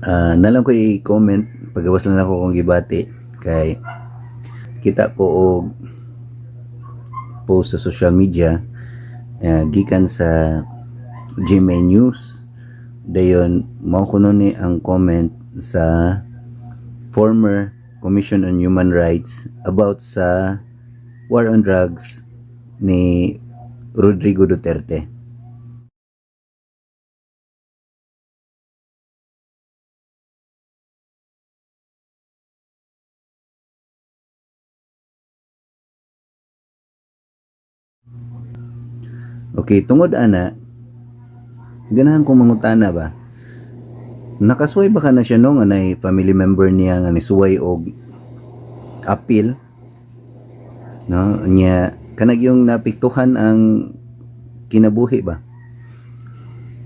Nalang ko i-comment pagawas lang ako kung gibati kay kita ko og post sa social media gikan sa GMA News dayon mao kuno ni ang comment sa former Commission on Human Rights about sa war on drugs ni Rodrigo Duterte. Okay, tungod ana, ganahan kong mangutana ba? Nakasuway ba ka na siya no nga nay family member niya nga nisuway og appeal? No, nya kanag yung napiktuhan ang kinabuhi ba?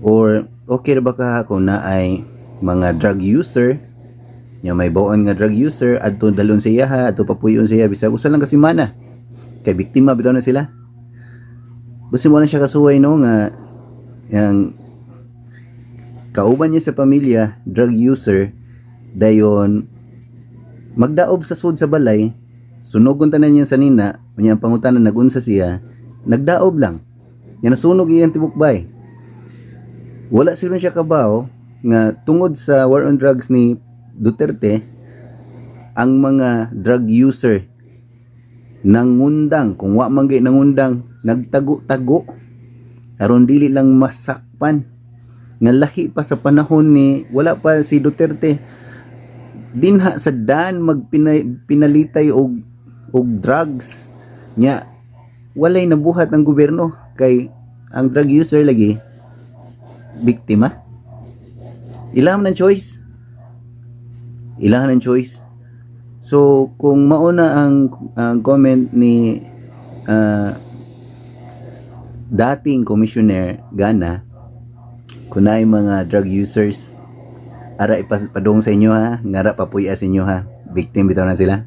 Or okay ra ba ka kung na ay mga drug user nya may bawon nga drug user adto dalon siya ha, adto papuyon siya bisag usa lang kasi mana kay biktima bitaw na sila. Basta mo na siya kasuway no nga yang kauban niya sa pamilya drug user dayon magdaob sa sud sa balay sunogon tanan niya sa nina unya ang pangutanan nagunsa siya nagdaob lang nya nasunog iyang tibukbay wala siron siya kabaw nga tungod sa war on drugs ni Duterte ang mga drug user nangundang kung wa man gay nangundang nagtago-tago aron dili lang masakpan nga lahi pa sa panahon ni wala pa si Duterte dinha sa daan magpinalitay og drugs nya walay nabuhat ang gobyerno kay ang drug user lagi biktima ilahan ng choice so kung mauna ang comment ni dating commissioner Gana kunay mga drug users ara ipadung sa inyo ha ngara papuya sa inyo ha victim bitaw na sila.